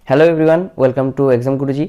Hello everyone, welcome to exam Guruji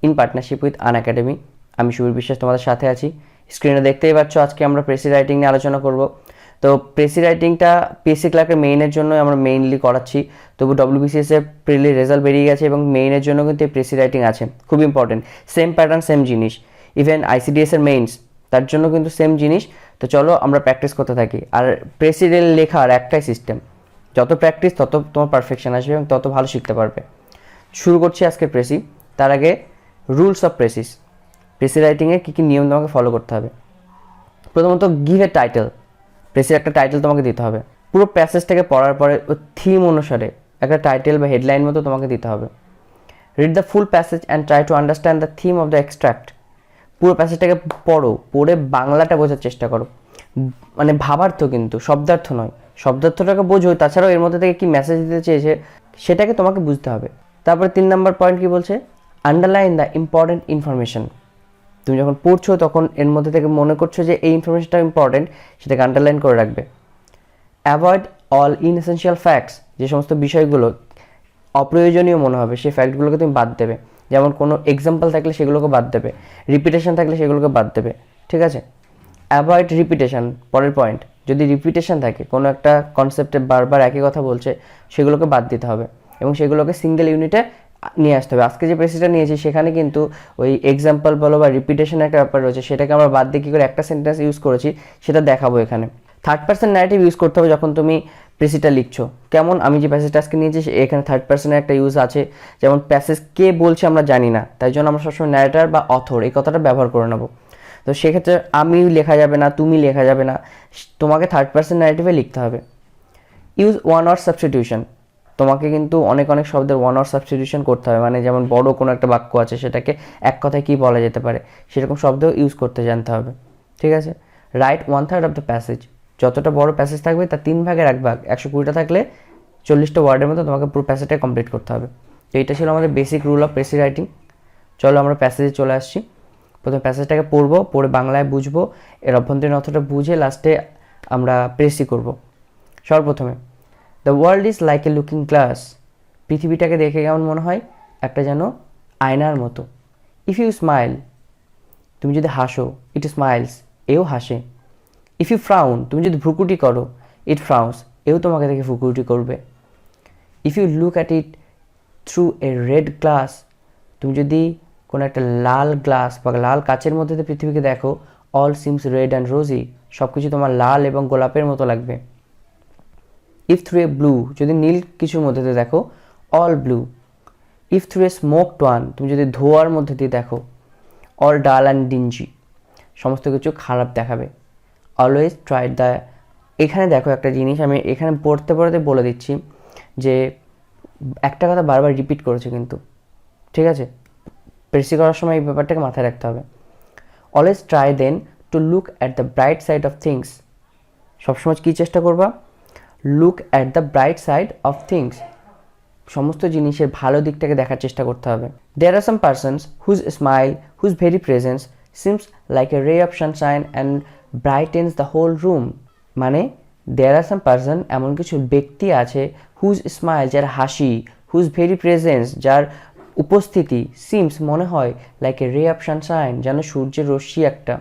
in partnership with Unacademy. আমি সুবীর বিশ্বাস তোমাদের সাথে আছি। স্ক্রিনে দেখতেই পাচ্ছ আজকে আমরা প্রেসি রাইটিং নিয়ে আলোচনা করব। তো প্রেসি রাইটিংটা পিএসসি ক্লার্কের মেইনের জন্য আমরা মেইনলি করাচ্ছি। তবু ডব্লিউবিসিএস এর প্রিলি রেজাল্ট বেরিয়ে গেছে এবং মেইনের জন্য কিন্তু এই প্রেসি রাইটিং আছে, খুব ইম্পর্টেন্ট। সেম প্যাটার্ন, সেম জিনিস। ইভেন আইসিডিএস এর মেইনস, তার জন্য কিন্তু সেম জিনিস। তো চলো আমরা প্র্যাকটিস করতে থাকি। আর প্রেসিডেন্ট লেখার একটাই সিস্টেম, যত প্র্যাকটিস তত তোমার পারফেকশন আসবে এবং তত ভালো শিখতে পারবে। শুরু করছি আজকের প্রেসি। তার আগে রুলস অফ প্রেসি রাইটিংয়ে কী কী নিয়ম তোমাকে ফলো করতে হবে। প্রথমত গিভ এ টাইটেল। প্রেসির একটা টাইটেল তোমাকে দিতে হবে। পুরো প্যাসেজটাকে পড়ার পরে ও থিম অনুসারে একটা টাইটেল বা হেডলাইন মতো তোমাকে দিতে হবে। Read the full passage and try to understand the theme of the extract. পুরো প্যাসেজটাকে পড়ো, পড়ে বাংলাটা বোঝার চেষ্টা করো। মানে ভাবার্থ, কিন্তু শব্দার্থ নয়। শব্দার্থটাকে বোঝো, তাছাড়াও এর মধ্যে থেকে কী মেসেজ দিতে চেয়েছে সেটাকে তোমাকে বুঝতে হবে। তারপরে 3 নম্বর পয়েন্ট কি বলছে, আন্ডারলাইন দ্য ইম্পর্টেন্ট ইনফরমেশন। তুমি যখন পড়ছো তখন এর মধ্যে থেকে মনে করছো যে এই ইনফরমেশনটা ইম্পর্টেন্ট, সেটাকে আন্ডারলাইন করে রাখবে। Avoid all inessential facts. যে সমস্ত বিষয়গুলো অপ্রয়োজনীয় মনে হবে সেই ফ্যাক্টগুলোকে তুমি বাদ দেবে। যেমন কোনো এক্সাম্পল থাকলে সেগুলোকে বাদ দেবে, রিপিটেশন থাকলে সেগুলোকে বাদ দেবে, ঠিক আছে। অ্যাভয়েড রিপিটেশন, পরের পয়েন্ট। যদি রিপিটেশন থাকে, কোনো একটা কনসেপ্টে বারবার একই কথা বলছে, সেগুলোকে বাদ দিতে হবে এবং সেগুলোকে সিঙ্গেল ইউনিটে নিয়ে আসতে হবে। আজকে যে প্রেসিটা নিয়েছি সেখানে কিন্তু ওই এক্সাম্পল বলো বা রিপিটেশন একটা ব্যাপার রয়েছে, সেটাকে আমরা বাদ দিয়ে কী করে একটা সেন্টেন্স ইউজ করেছি সেটা দেখাবো এখানে। থার্ড পার্সন ন্যারেটিভ ইউজ করতে হবে যখন তুমি প্রেসিটা লিখছো। কেমন, আমি যে প্যাসেজটা আজকে নিয়েছি এখানে থার্ড পার্সনের একটা ইউজ আছে। যেমন প্যাসেজ কে বলছে আমরা জানি না, তাই জন্য আমরা সবসময় ন্যারেটার বা অথর এই কথাটা ব্যবহার করে নেবো। তো সেক্ষেত্রে আমি লেখা যাবে না, তুমি লেখা যাবে না, তোমাকে থার্ড পার্সন ন্যারেটিভে লিখতে হবে। Use one word substitution. তোমাকে কিন্তু অনেক শব্দের ওয়ান ওয়ার্ড সাবস্টিটিউশন করতে হবে। মানে যেমন বড় কোনো একটা বাক্য আছে, সেটাকে এক কথায় কী বলা যেতে পারে সেরকম শব্দ ইউজ করতে জানতে হবে, ঠিক আছে। Right 1/3 of the passage. যতটা বড় প্যাসেজ থাকবে তার 3 ভাগের 1 ভাগ, 120টা থাকলে 40টা ওয়ার্ডের মতো তোমাকে পুরো প্যাসেজটা কমপ্লিট করতে হবে। তো এইটা ছিল আমাদের basic rule of precis writing. চলো আমরা প্যাসেজে চলে আসছি। প্রথমে প্যাসেজটাকে পড়বো, পড়ে বাংলায় বুঝবো, এর অভ্যন্তরীণ অর্থটা বুঝে লাস্টে আমরা প্রেসি করব। সর্বপ্রথমে, the world is like a looking glass. পৃথিবীটাকে দেখে কেমন মনে হয়, একটা যেন আয়নার মতো। ইফ ইউ স্মাইল, তুমি যদি হাসো, ইট স্মাইলস, এও হাসে। ইফ ইউ ফ্রাউন, তুমি যদি ভ্রুকুটি করো, ইট ফ্রাউন্স, এও তোমাকে দেখে ভ্রুকুটি করবে। If you look at it through a red glass, তুমি যদি কোনো একটা লাল গ্লাস বা লাল কাচের মধ্যে পৃথিবীকে দেখো, অল সিমস রেড অ্যান্ড রোজি, সব কিছু তোমার লাল এবং গোলাপের মতো লাগবে। ইফ থ্রু এ ব্লু, যদি নীল কিছুর মধ্যে দিয়ে দেখো, all blue. If through a smoked one, তুমি যদি ধোঁয়ার মধ্যে দিয়ে দেখো, অল ডাল অ্যান্ড ডিঞ্জি, সমস্ত কিছু খারাপ দেখাবে। অলওয়েজ ট্রাই দ্য, এখানে দেখো একটা জিনিস আমি এখানে পড়তে পড়তে বলে দিচ্ছি যে একটা কথা বারবার রিপিট করেছে কিন্তু, ঠিক আছে। প্রেসি করার সময় এই ব্যাপারটাকে মাথায় রাখতে হবে। Always try then to look at the bright side of things. সবসময় কী চেষ্টা করবা, look at the bright side of things, সমস্ত জিনিসের ভালো দিকটাকে দেখার চেষ্টা করতে হবে। There are some persons whose smile, whose very presence seems like a ray of sunshine and brightens the whole room. মানে দেয়ার আর সাম পারসন, এমন কিছু ব্যক্তি আছে, হুজ স্মাইল, যার হাসি, হুজ ভেরি প্রেজেন্স, যার উপস্থিতি, সিমস মনে হয়, like a ray of Sunshine, যেন সূর্যের রশ্মি একটা,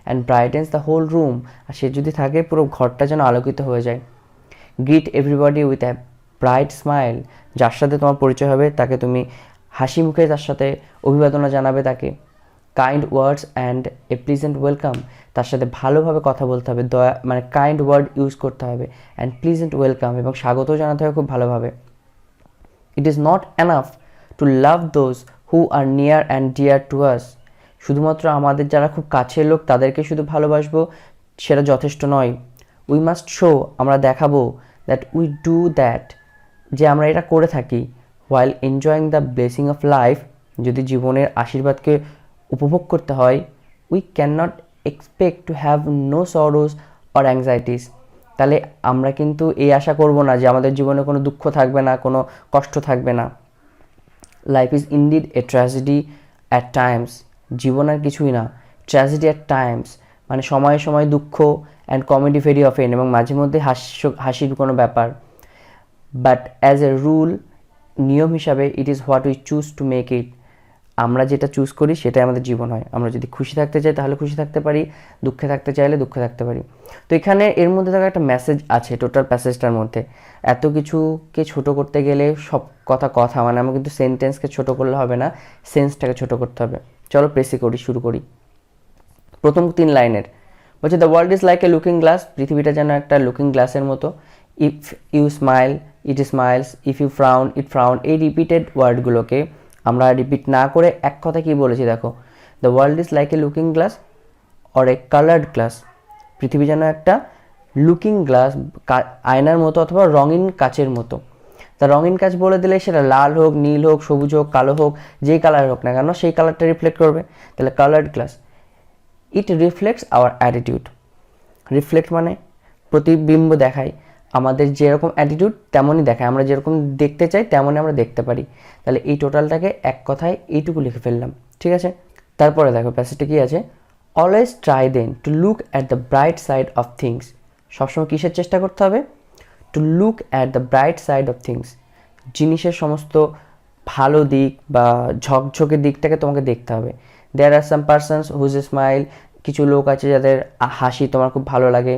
and brightens the whole room, আর সে যদি থাকে পুরো ঘরটা যেন আলোকিত হয়ে যায়। Greet everybody with a bright smile, যার সাথে তোমার পরিচয় হবে তাকে তুমি হাসি মুখে তার সাথে অভিবাদনা জানাবে তাকে। Kind words and a pleasant welcome, তার সাথে ভালোভাবে কথা বলতে হবে, দয়া মানে কাইন্ড ওয়ার্ড ইউজ করতে হবে, অ্যান্ড প্লিজেন্ট ওয়েলকাম, এবং স্বাগতও জানাতে হবে খুব ভালোভাবে। It is not enough to love those who are near and dear to us. শুধুমাত্র আমাদের যারা খুব কাছের লোক তাদেরকে শুধু ভালোবাসবো সেটা যথেষ্ট নয়। উই মাস্ট শো, আমরা দেখাবো, দ্যাট উই ডু দ্যাট, যে আমরা এটা করে থাকি, while enjoying the blessing of life, যদি জীবনের আশীর্বাদকে উপভোগ করতে হয়। We can not expect to have no sorrows or anxieties, তাহলে আমরা কিন্তু এই আশা করব না যে আমাদের জীবনে কোনো দুঃখ থাকবে না, কোনো কষ্ট থাকবে না। Life is indeed a tragedy at times, জীবন আর কিছুই না, ট্র্যাজেডি অ্যাট টাইমস, মানে সময়ে সময়ে দুঃখ, অ্যান্ড কমেডি ভেরি অফেন, এবং মাঝে মধ্যে হাসির কোনো ব্যাপার। বাট অ্যাজ এ রুল নিয়ম হিসাবে it is what we choose to make it. আমরা যেটা চুজ করি সেটাই আমাদের জীবন হয়। আমরা যদি খুশি থাকতে চাই তাহলে খুশি থাকতে পারি, দুঃখে থাকতে চাইলে দুঃখে থাকতে পারি। তো এখানে এর মধ্যে দেখো একটা মেসেজ আছে টোটাল প্যাসেজটার মধ্যে। এত কিছুকে ছোট করতে গেলে সব কথা মানে আমরা কিন্তু সেন্টেন্সকে ছোট করলে হবে না, সেন্সটাকে ছোট করতে হবে। চলো প্রেসি করি, শুরু করি। প্রথম 3 লাইনের বলছে the world is like a looking glass, পৃথিবীটা যেন একটা লুকিং গ্লাসের মতো। If you smile it smiles, if you frown it frown. এই রিপিটেড ওয়ার্ডগুলোকে আমরা রিপিট না করে এক কথা কি বলেছি দেখো, the world is like a looking glass or a coloured glass. পৃথিবী যেন একটা লুকিং গ্লাস, আয়নার মতো অথবা রঙিন কাচের মতো। তা রঙিন কাচ বলে দিলে সেটা লাল হোক, নীল হোক, সবুজ হোক, কালো হোক, যেই কালার হোক না কেন সেই কালারটা রিফ্লেক্ট করবে। তাহলে coloured glass, it reflects our attitude. Reflect মানে প্রতিবিম্ব দেখায়, আমাদের যেরকম অ্যাটিটিউড তেমনই দেখায়, আমরা যেরকম দেখতে চাই তেমনই আমরা দেখতে পারি। তাহলে এই টোটালটাকে এক কথায় এইটুকু লিখে ফেললাম, ঠিক আছে। তারপরে দেখো প্যাসেজটা কি আছে, always try then to look at the bright side of things. সবসময় কিসের চেষ্টা করতে হবে, to look at the bright side of things. জিনিসের সমস্ত ভালো দিক বা ঝকঝকে দিকটাকে তোমাকে দেখতে হবে। There are some persons whose smile, কিছু লোক আছে যাদের হাসি তোমার খুব ভালো লাগে,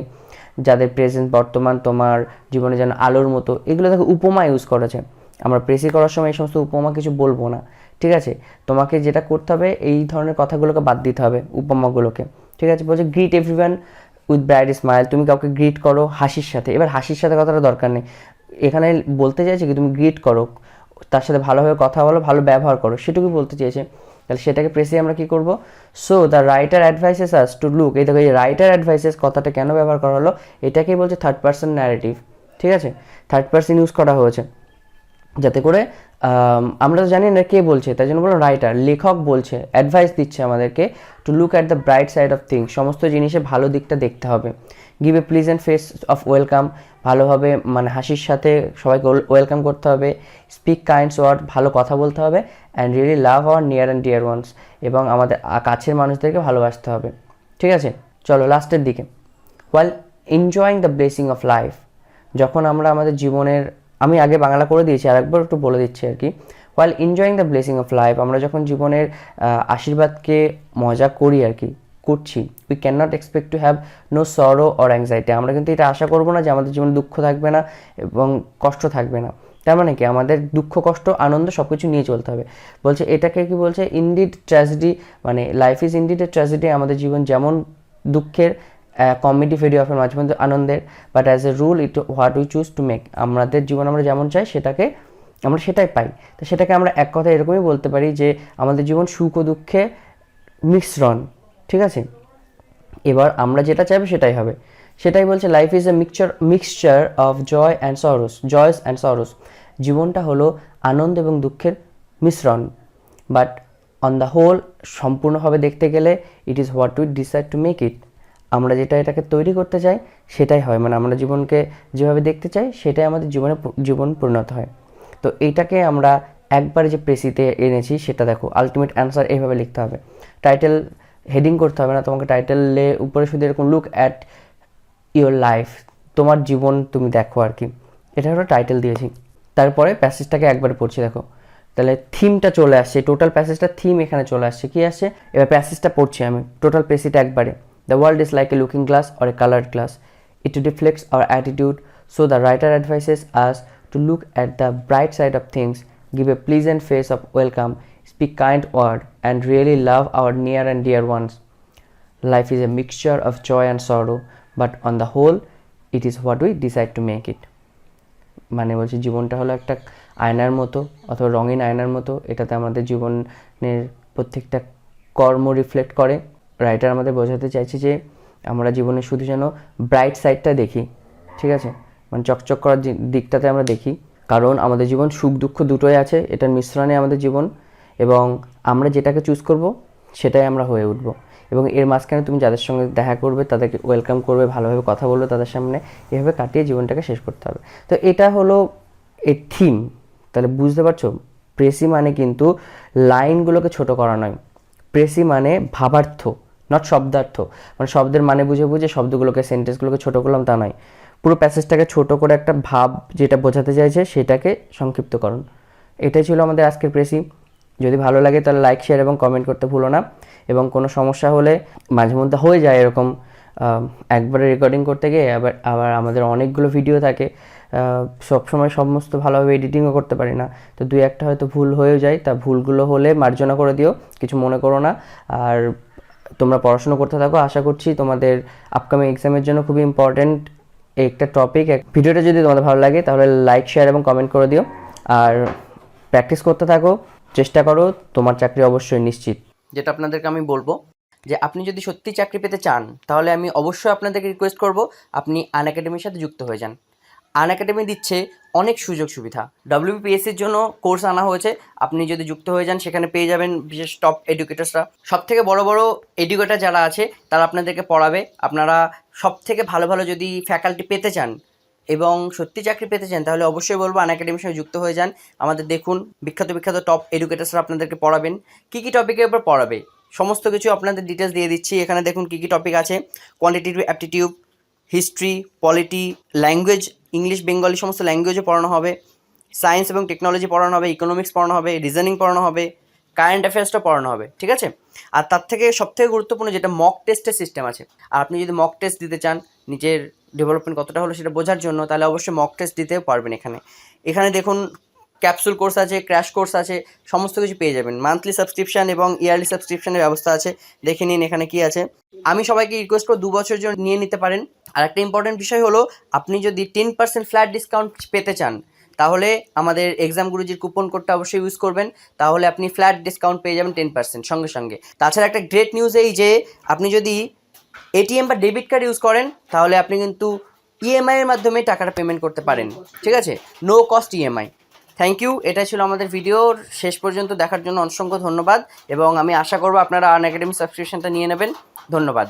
যাদের প্রেজেন্ট বর্তমান তোমার জীবনে যেন আলোর মতো। এগুলো দেখো উপমা ইউজ করেছে। আমরা প্রেসি করার সময় এই সমস্ত উপমা কিছু বলবো না, ঠিক আছে। তোমাকে যেটা করতে হবে এই ধরনের কথাগুলোকে বাদ দিতে হবে, উপমাগুলোকে, ঠিক আছে। বলছে greet everyone with bright smile, তুমি কাউকে গ্রিট করো হাসির সাথে। এবার হাসির সাথে কথাটা দরকার নেই, এখানে বলতে চাইছে কি তুমি গ্রিট করো, তার সাথে ভালোভাবে কথা বলো, ভালো ব্যবহার করো, সেটুকুই বলতে চেয়েছে। তাহলে সেটাকে প্রেসে আমরা কি করব, so the writer advises us to look. এই দেখো এই রাইটার অ্যাডভাইসেস কথাটা কেন ব্যবহার করা হলো, এটাকেই বলছে থার্ড পার্সন ন্যারেটিভ, ঠিক আছে। থার্ড পার্সন ইউজ করা হয়েছে যাতে করে আমরা তো জানি না কে বলছে, তাই জন্য বললাম রাইটার, লেখক বলছে, অ্যাডভাইস দিচ্ছে আমাদেরকে two look at the bright side of things, সমস্ত জিনিসের ভালো দিকটা দেখতে হবে। Give a pleasant face of welcome, ভালোভাবে মানে হাসির সাথে সবাইকে ওয়েলকাম করতে হবে। স্পিক কাইন্ডস ওয়ার্ড, ভালো কথা বলতে হবে। And really love our near and deer once, এবং আমাদের কাছের মানুষদেরকে ভালোবাসতে হবে, ঠিক আছে। চলো লাস্টের দিকে, while enjoying the blessing of life, যখন আমরা আমাদের জীবনের, আমি আগে বাংলা করে দিয়েছি আর একবার একটু বলে দিচ্ছি আর কি, while enjoying the blessing of life, আমরা যখন জীবনের আশীর্বাদকে মজা করি আর কি, করছি, we can not expect to have no sorrow or anxiety, আমরা কিন্তু এটা আশা করবো না যে আমাদের জীবনে দুঃখ থাকবে না এবং কষ্ট থাকবে না। তার মানে কি আমাদের দুঃখ কষ্ট আনন্দ সব কিছু নিয়ে চলতে হবে। বলছে এটাকে কি বলছে, ইনডিড ট্র্যাজেডি, মানে life is indeed a tragedy, আমাদের জীবন যেমন দুঃখের, কমেডি ফেডি অফের মাঝে মধ্যে আনন্দের, but as a rule it what we choose to make, আমাদের জীবন আমরা যেমন চাই সেটাকে আমরা সেটাই পাই। তো সেটাকে আমরা এক কথা এরকমই বলতে পারি যে আমাদের জীবন সুখ ও দুঃখে মিশ্রণ, ঠিক আছে। এবার আমরা যেটা চাইবো সেটাই হবে, সেটাই বলছে life is a mixture of joy and sorrows, joys and sorrows, জীবনটা হলো আনন্দ এবং দুঃখের মিশ্রণ। বাট অন দ্য হোল, সম্পূর্ণভাবে দেখতে গেলে, it is what we decide to make it, আমরা যেটা এটাকে তৈরি করতে চাই সেটাই হয়, মানে আমরা জীবনকে যেভাবে দেখতে চাই সেটাই আমাদের জীবন পরিণত হয়। তো এইটাকে আমরা একবারে যে প্রেসিতে এনেছি সেটা দেখো, আলটিমেট অ্যান্সার এইভাবে লিখতে হবে। টাইটেল হেডিং করতে হবে না তোমাকে, টাইটেলে উপরে শুধু এরকম লুক অ্যাট ইওর লাইফ, তোমার জীবন তুমি দেখো আর কি, এটা হলো টাইটেল দিয়েছি। তারপরে প্যাসেজটাকে একবারে পড়ছি দেখো, তাহলে থিমটা চলে আসছে, টোটাল প্যাসেজটা থিম এখানে চলে আসছে, কি আসছে এবার প্যাসেজটা পড়ছি আমি, টোটাল প্রেসিটা একবারে। The world is like a looking glass or a coloured glass, it reflects our attitude, so the writer advises us to look at the bright side of things, give a pleasant face of welcome, speak kind word, and really love our near and dear ones. Life is a mixture of joy and sorrow, but on the whole, it is what we decide to make it. মানে বলছি জীবনটা হলো একটা আয়নার মতো অথবা রঙিন আয়নার মতো, এটাতে আমাদের জীবনের প্রত্যেকটা কর্ম রিফ্লেক্ট করে। রাইটার আমাদের বোঝাতে চাইছে যে আমরা জীবনে শুধু যেন ব্রাইট সাইডটা দেখি, ঠিক আছে, মানে চকচক করার দিকটাতে আমরা দেখি, কারণ আমাদের জীবন সুখ দুঃখ দুটোই আছে, এটার মিশ্রণে আমাদের জীবন, এবং আমরা যেটাকে চুজ করব সেটাই আমরা হয়ে উঠব। এবং এর মাঝখানে তুমি যাদের সঙ্গে দেখা করবে তাদেরকে ওয়েলকাম করবে, ভালোভাবে কথা বলবে তাদের সামনে, এভাবে কাটিয়ে জীবনটাকে শেষ করতে হবে। তো এটা হলো এর থিম। তাহলে বুঝতে পারছো, প্রেসি মানে কিন্তু লাইনগুলোকে ছোট করা নয়, প্রেসি মানে ভাবার্থ, নট শব্দার্থ, মানে শব্দের মানে বুঝে বুঝে শব্দগুলোকে সেন্টেন্সগুলোকে ছোট করলাম তা নয়, পুরো প্যাসেজটাকে ছোট করে একটা ভাব যেটা বোঝাতে চাইছে সেটাকে সংক্ষিপ্তকরণ। এটাই ছিল আমাদের আজকের প্রেসি। যদি ভালো লাগে তাহলে লাইক, শেয়ার এবং কমেন্ট করতে ভুলো না। এবং কোনো সমস্যা হলে, মাঝে মধ্যে হয়ে যায় এরকম, একবারে রেকর্ডিং করতে গিয়ে আবার আবার আমাদের অনেকগুলো ভিডিও থাকে, সবসময় সমস্ত ভালোভাবে এডিটিংও করতে পারি না, তো দুই একটা হয়তো ভুল হয়ে যায়। তা ভুলগুলো হলে মার্জনা করে দিও, কিছু মনে করো না। আর তোমরা পড়াশোনা করতে থাকো, আশা করছি তোমাদের আপকামিং এক্সামের জন্য খুবই ইম্পর্ট্যান্ট একটা টপিক। ভিডিওটা যদি তোমাদের ভালো লাগে তাহলে লাইক, শেয়ার এবং কমেন্ট করে দিও। আর প্র্যাকটিস করতে থাকো, চেষ্টা করো, তোমার চাকরি অবশ্যই নিশ্চিত। যেটা আপনাদেরকে আমি বলবো, যে আপনি যদি সত্যি চাকরি পেতে চান তাহলে আমি অবশ্যই আপনাদেরকে রিকোয়েস্ট করব আপনি আনএকাডেমির সাথে যুক্ত হয়ে যান। আনএকাডেমি দিচ্ছে অনেক সুযোগ সুবিধা। ডব্লিউবিপিএসসির জন্য কোর্স আনা হয়েছে, আপনি যদি যুক্ত হয়ে যান সেখানে পেয়ে যাবেন বিশেষ টপ এডুকেটার্সরা। সবথেকে বড় বড় এডুকেটার যারা আছে তারা আপনাদেরকে পড়াবে। আপনারা সবথেকে ভালো ভালো যদি ফ্যাকাল্টি পেতে চান এবং সত্যি চাকরি পেতে চান তাহলে অবশ্যই বলবো আনএকাডেমির সঙ্গে যুক্ত হয়ে যান। আমাদের দেখুন বিখ্যাত বিখ্যাত টপ এডুকেটার্সরা আপনাদেরকে পড়াবেন। কী কী টপিকের উপর পড়াবে সমস্ত কিছু আপনাদের ডিটেলস দিয়ে দিচ্ছি। এখানে দেখুন কী কী টপিক আছে: quantitative aptitude, history, polity, language, English, Bengali সমস্ত ল্যাঙ্গুয়েজও পড়ানো হবে, সায়েন্স এবং টেকনোলজি পড়ানো হবে, ইকোনমিক্স পড়ানো হবে, রিজনিং পড়ানো হবে, কারেন্ট অ্যাফেয়ার্সটা পড়ানো হবে, ঠিক আছে? আর তার থেকে সবথেকে গুরুত্বপূর্ণ যেটা মক টেস্টের সিস্টেম আছে। আর আপনি যদি মক টেস্ট দিতে চান নিজের ডেভেলপমেন্ট কতটা হলো সেটা বোঝার জন্য, তাহলে অবশ্যই মক টেস্ট দিতেও পারবেন। এখানে দেখুন ক্যাপসুল কোর্স আছে, ক্র্যাশ কোর্স আছে, সমস্ত কিছু পেয়ে যাবেন। মান্থলি সাবস্ক্রিপশান এবং ইয়ারলি সাবস্ক্রিপশানের ব্যবস্থা আছে, দেখে নিন এখানে কি আছে। আমি সবাইকে রিকোয়েস্ট করব 2 বছরের জন্য নিয়ে নিতে পারেন। আর একটা ইম্পর্টেন্ট বিষয় হলো, আপনি যদি 10% ফ্ল্যাট ডিসকাউন্ট পেতে চান তাহলে আমাদের এক্সাম গুরুজির কুপন কোডটা অবশ্যই ইউজ করবেন, তাহলে আপনি ফ্ল্যাট ডিসকাউন্ট পেয়ে যাবেন 10% সঙ্গে সঙ্গে। তাছাড়া একটা গ্রেট নিউজ এই যে আপনি যদি এটিএম বা ডেবিট কার্ড ইউজ করেন তাহলে আপনি কিন্তু ইএমআই এর মাধ্যমে টাকাটা পেমেন্ট করতে পারেন, ঠিক আছে? No cost EMI. Thank you. এটা ছিল আমাদের ভিডিওর শেষ পর্যন্ত দেখার জন্য অসংখ্য ধন্যবাদ, এবং আমি আশা করব আপনারা আনএকাডেমি সাবস্ক্রিপশনটা নিয়ে নেবেন। ধন্যবাদ।